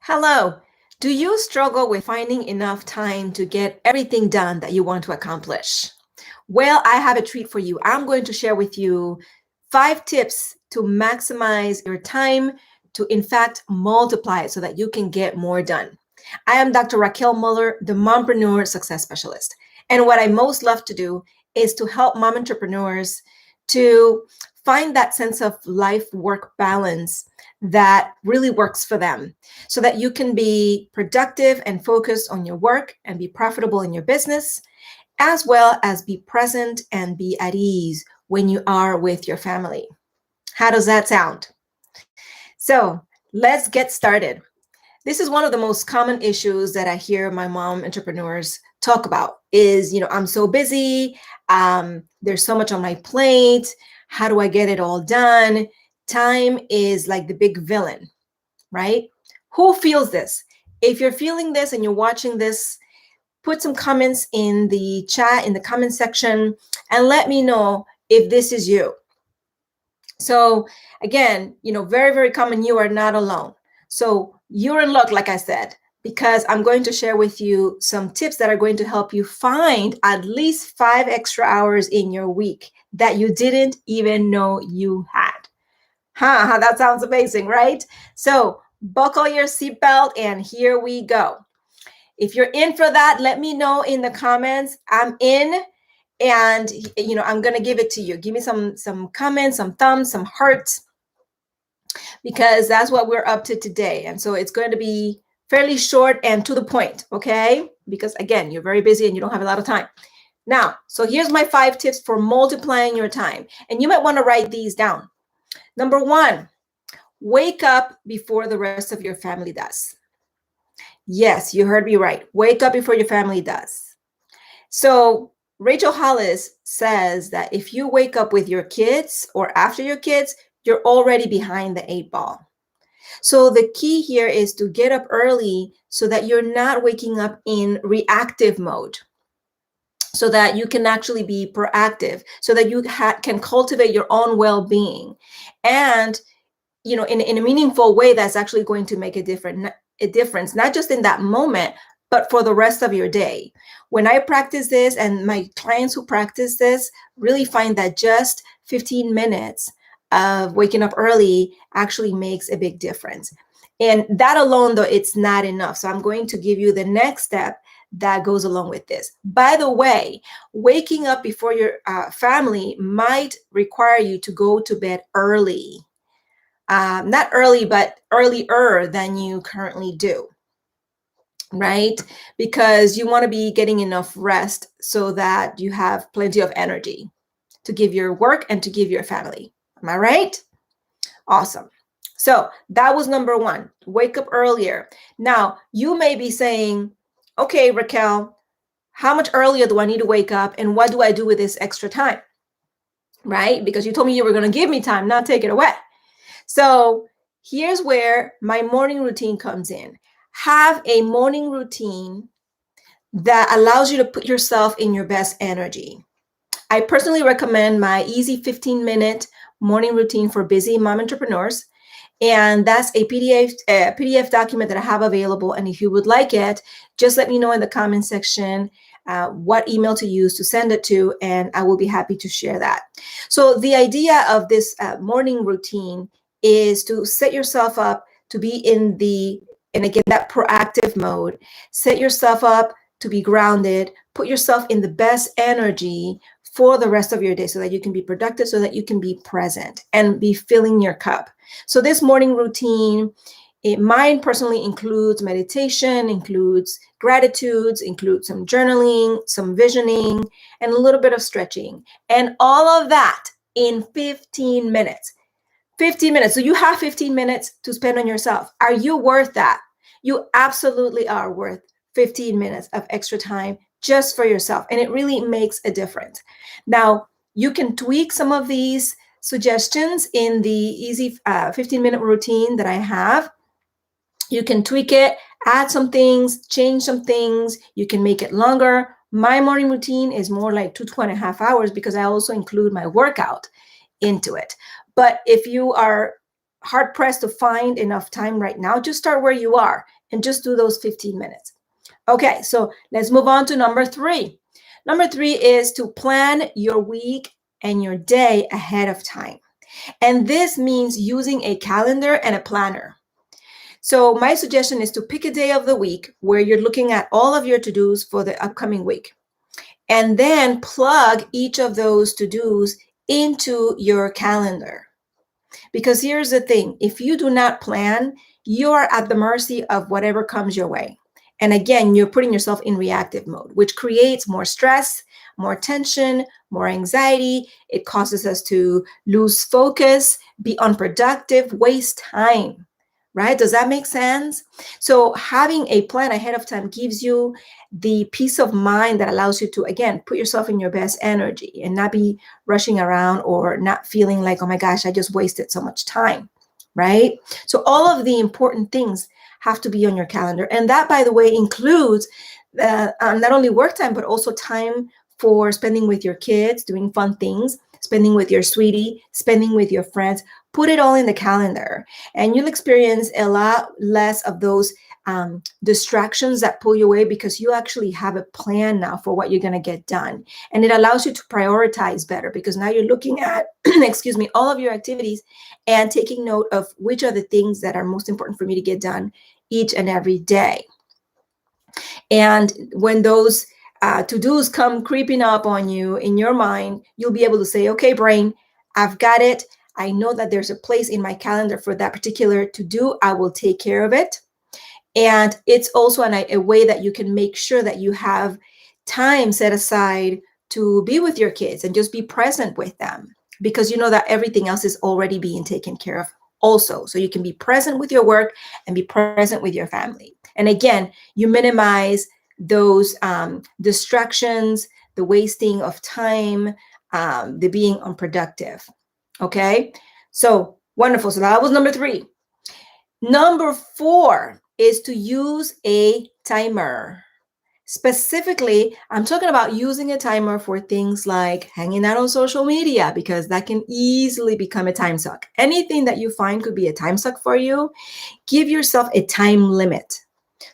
Hello. Do you struggle with finding enough time to get everything done that you want to accomplish? Well, I have a treat for you. I'm going to share with you 5 tips to maximize your time, to in fact multiply it so that you can get more done. I am Dr. Raquel Muller, the mompreneur success specialist. And what I most love to do is to help mom entrepreneurs to find that sense of life work balance that really works for them so that you can be productive and focused on your work and be profitable in your business, as well as be present and be at ease when you are with your family. How does that sound? So let's get started. This is one of the most common issues that I hear my mom entrepreneurs talk about is, I'm so busy. There's so much on my plate. How do I get it all done? Time is like the big villain, right? Who feels this? If you're feeling this and you're watching this, put some comments in the chat, in the comment section, and let me know if this is you. So again, very, very common. You are not alone. So you're in luck, like I said, because I'm going to share with you some tips that are going to help you find at least 5 extra hours in your week that you didn't even know you had. That sounds amazing, right? So buckle your seatbelt and here we go. If you're in for that, let me know in the comments. I'm in, and I'm going to give it to you. Give me some comments, some thumbs, some hearts, because that's what we're up to today. And so it's going to be fairly short and to the point, okay? Because again, you're very busy and you don't have a lot of time. Now, so here's my 5 tips for multiplying your time. And you might want to write these down. Number 1, wake up before the rest of your family does. Yes, you heard me right. Wake up before your family does. So Rachel Hollis says that if you wake up with your kids or after your kids, you're already behind the 8 ball. So the key here is to get up early so that you're not waking up in reactive mode, so that you can actually be proactive, so that you can cultivate your own well-being. And, in a meaningful way, that's actually going to make a difference, not just in that moment, but for the rest of your day. When I practice this, and my clients who practice this really find that just 15 minutes of waking up early actually makes a big difference. And that alone, though, it's not enough. So I'm going to give you the next step that goes along with this. By the way, waking up before your family might require you to go to bed early. Not early, but earlier than you currently do, right? Because you want to be getting enough rest so that you have plenty of energy to give your work and to give your family. Am I right? Awesome. So that was number 1, wake up earlier. Now, you may be saying, okay, Raquel, how much earlier do I need to wake up and what do I do with this extra time? Right? Because you told me you were going to give me time, not take it away. So here's where my morning routine comes in. Have a morning routine that allows you to put yourself in your best energy. I personally recommend my easy 15-minute morning routine for busy mom entrepreneurs. And that's a PDF document that I have available. And if you would like it, just let me know in the comment section what email to use to send it to, and I will be happy to share that. So the idea of this morning routine is to set yourself up to be in that proactive mode. Set yourself up to be grounded, put yourself in the best energy for the rest of your day so that you can be productive, so that you can be present and be filling your cup. So this morning routine, mine personally includes meditation, includes gratitudes, includes some journaling, some visioning, and a little bit of stretching. And all of that in 15 minutes. 15 minutes. So you have 15 minutes to spend on yourself. Are you worth that? You absolutely are worth 15 minutes of extra time just for yourself. And it really makes a difference. Now, you can tweak some of these suggestions in the easy 15-minute routine that I have. You can tweak it, add some things, change some things. You can make it longer. My morning routine is more like 2.5 hours because I also include my workout into it. But if you are hard pressed to find enough time right now, just start where you are and just do those 15 minutes. Okay, so let's move on to number 3. Number 3 is to plan your week and your day ahead of time. And this means using a calendar and a planner. So my suggestion is to pick a day of the week where you're looking at all of your to-dos for the upcoming week. And then plug each of those to-dos into your calendar. Because here's the thing, if you do not plan, you are at the mercy of whatever comes your way. And again, you're putting yourself in reactive mode, which creates more stress, more tension, more anxiety. It causes us to lose focus, be unproductive, waste time, right? Does that make sense? So having a plan ahead of time gives you the peace of mind that allows you to, again, put yourself in your best energy and not be rushing around or not feeling like, oh my gosh, I just wasted so much time, right? So all of the important things have to be on your calendar. And that, by the way, includes not only work time, but also time for spending with your kids, doing fun things, spending with your sweetie, spending with your friends. Put it all in the calendar, and you'll experience a lot less of those distractions that pull you away, because you actually have a plan now for what you're going to get done. And it allows you to prioritize better, because now you're looking at, excuse me, all of your activities and taking note of which are the things that are most important for me to get done each and every day. And when those to-dos come creeping up on you in your mind, you'll be able to say, okay, brain, I've got it. I know that there's a place in my calendar for that particular to-do. I will take care of it. And it's also a way that you can make sure that you have time set aside to be with your kids and just be present with them, because you know that everything else is already being taken care of also. So you can be present with your work and be present with your family. And again, you minimize those distractions, the wasting of time, the being unproductive. Okay, so wonderful. So that was number 3. Number 4 is to use a timer. Specifically, I'm talking about using a timer for things like hanging out on social media, because that can easily become a time suck. Anything that you find could be a time suck for you, give yourself a time limit.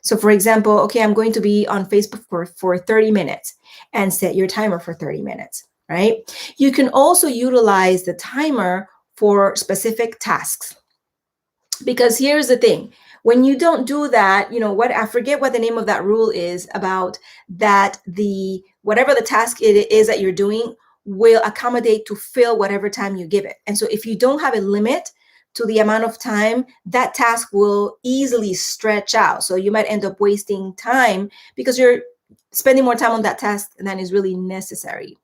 So for example, okay, I'm going to be on Facebook for 30 minutes, and set your timer for 30 minutes, right? You can also utilize the timer for specific tasks. Because here's the thing, when you don't do that, you know what, I forget what the name of that rule is about, that whatever the task it is that you're doing will accommodate to fill whatever time you give it. And so if you don't have a limit to the amount of time, that task will easily stretch out. So you might end up wasting time because you're spending more time on that task than is really necessary.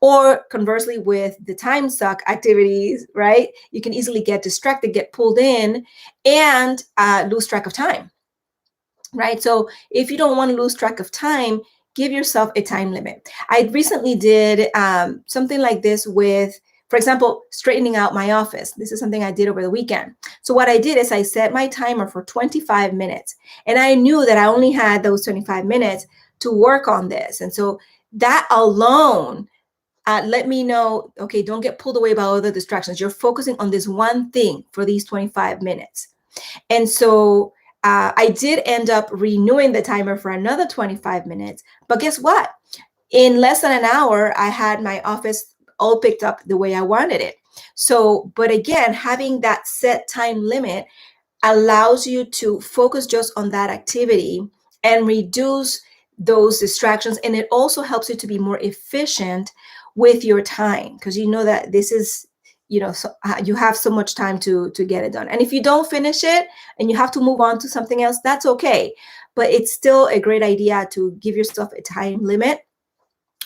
Or conversely, with the time suck activities, right? You can easily get distracted, get pulled in, and lose track of time, right? So if you don't want to lose track of time, give yourself a time limit. I recently did something like this with, for example, straightening out my office. This is something I did over the weekend. So what I did is I set my timer for 25 minutes, and I knew that I only had those 25 minutes to work on this. And so that alone let me know, okay, don't get pulled away by other distractions. You're focusing on this one thing for these 25 minutes. And so I did end up renewing the timer for another 25 minutes. But guess what? In less than an hour, I had my office all picked up the way I wanted it. So, but again, having that set time limit allows you to focus just on that activity and reduce those distractions. And it also helps you to be more efficient with your time, because you know that this is, so, you have so much time to get it done. And if you don't finish it and you have to move on to something else, that's okay. But it's still a great idea to give yourself a time limit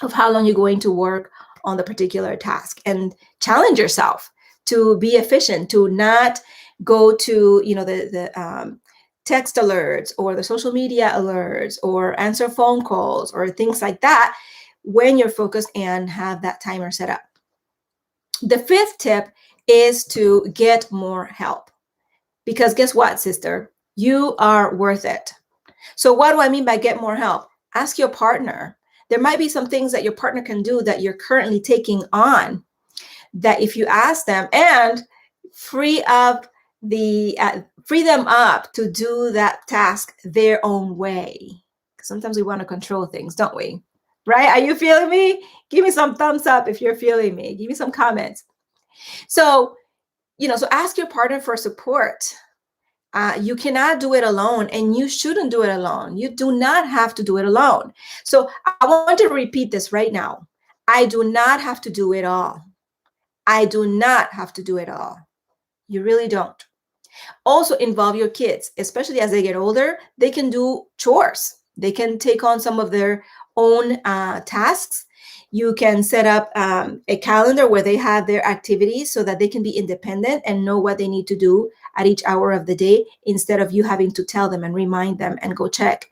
of how long you're going to work on the particular task, and challenge yourself to be efficient, to not go to, the text alerts or the social media alerts or answer phone calls or things like that when you're focused and have that timer set up. The 5th tip is to get more help, because guess what, sister? You are worth it. So what do I mean by get more help? Ask your partner. There might be some things that your partner can do that you're currently taking on, that if you ask them and free up free them up to do that task their own way. Sometimes we want to control things, don't we? Right? Are you feeling me? Give me some thumbs up if you're feeling me. Give me some comments. So, so ask your partner for support. You cannot do it alone, and you shouldn't do it alone. You do not have to do it alone. So I want to repeat this right now. I do not have to do it all. I do not have to do it all. You really don't. Also involve your kids, especially as they get older. They can do chores. They can take on some of their own tasks. You can set up a calendar where they have their activities so that they can be independent and know what they need to do at each hour of the day, instead of you having to tell them and remind them and go check,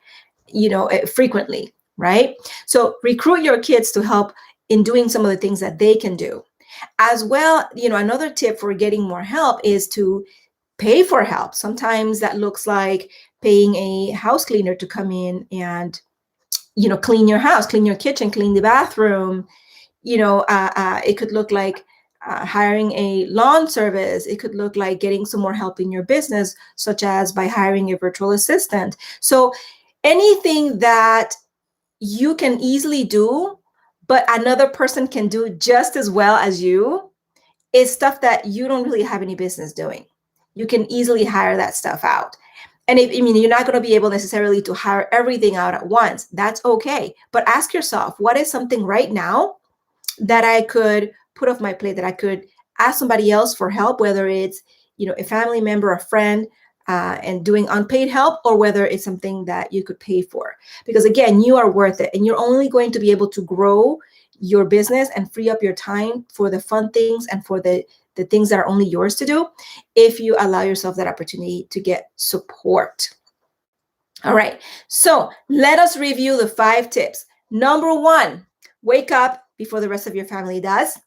frequently, right? So recruit your kids to help in doing some of the things that they can do. As well, another tip for getting more help is to pay for help. Sometimes that looks like paying a house cleaner to come in and, clean your house, clean your kitchen, clean the bathroom. It could look like hiring a lawn service. It could look like getting some more help in your business, such as by hiring a virtual assistant. So anything that you can easily do, but another person can do just as well as you, is stuff that you don't really have any business doing. You can easily hire that stuff out. And you're not going to be able necessarily to hire everything out at once. That's okay. But ask yourself, what is something right now that I could put off my plate, that I could ask somebody else for help, whether it's, a family member, a friend, and doing unpaid help, or whether it's something that you could pay for. Because again, you are worth it, and you're only going to be able to grow your business and free up your time for the fun things and for the things that are only yours to do, if you allow yourself that opportunity to get support. All right, so let us review the 5 tips. Number 1, wake up before the rest of your family does.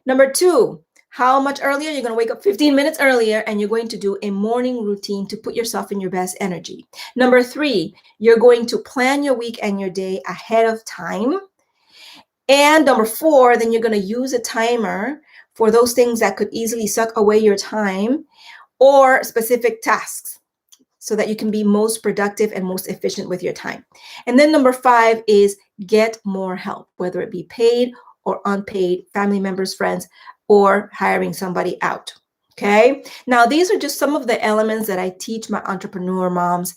Number 2, how much earlier? You're going to wake up 15 minutes earlier, and you're going to do a morning routine to put yourself in your best energy. Number 3, you're going to plan your week and your day ahead of time. And number 4, then you're going to use a timer for those things that could easily suck away your time, or specific tasks, so that you can be most productive and most efficient with your time. And then number 5 is get more help, whether it be paid or unpaid, family members, friends, or hiring somebody out. Okay. Now, these are just some of the elements that I teach my entrepreneur moms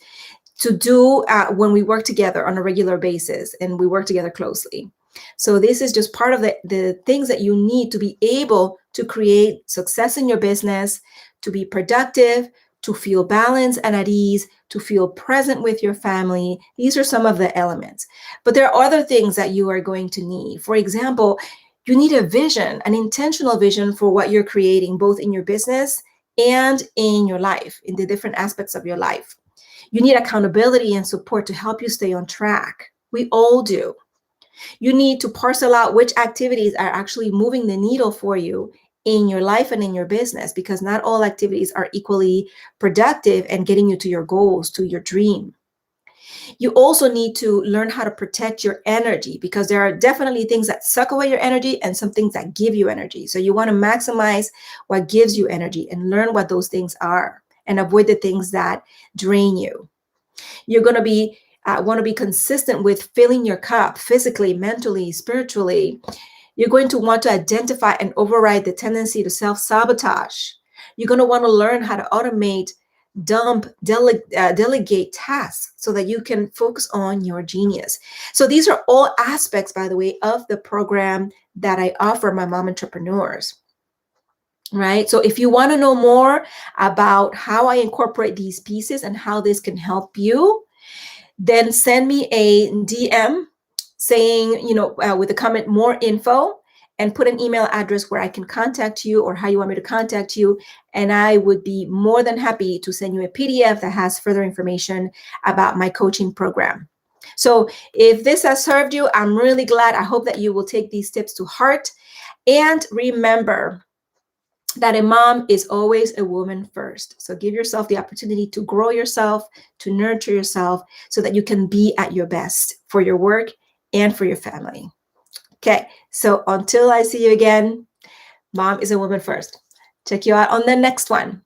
to do when we work together on a regular basis and we work together closely. So this is just part of the things that you need to be able to create success in your business, to be productive, to feel balanced and at ease, to feel present with your family. These are some of the elements. But there are other things that you are going to need. For example, you need a vision, an intentional vision for what you're creating, both in your business and in your life, in the different aspects of your life. You need accountability and support to help you stay on track. We all do. You need to parcel out which activities are actually moving the needle for you in your life and in your business, because not all activities are equally productive and getting you to your goals, to your dream. You also need to learn how to protect your energy, because there are definitely things that suck away your energy and some things that give you energy. So you want to maximize what gives you energy and learn what those things are and avoid the things that drain you. You're going to want to be consistent with filling your cup physically, mentally, spiritually. You're going to want to identify and override the tendency to self-sabotage. You're going to want to learn how to automate, delegate tasks so that you can focus on your genius. So these are all aspects, by the way, of the program that I offer my mom entrepreneurs. Right? So if you want to know more about how I incorporate these pieces and how this can help you, then send me a DM saying, with the comment, more info, and put an email address where I can contact you or how you want me to contact you. And I would be more than happy to send you a PDF that has further information about my coaching program. So if this has served you, I'm really glad. I hope that you will take these tips to heart. And remember that a mom is always a woman first. So give yourself the opportunity to grow yourself, to nurture yourself, so that you can be at your best for your work and for your family. Okay, so until I see you again, mom is a woman first. Check you out on the next one.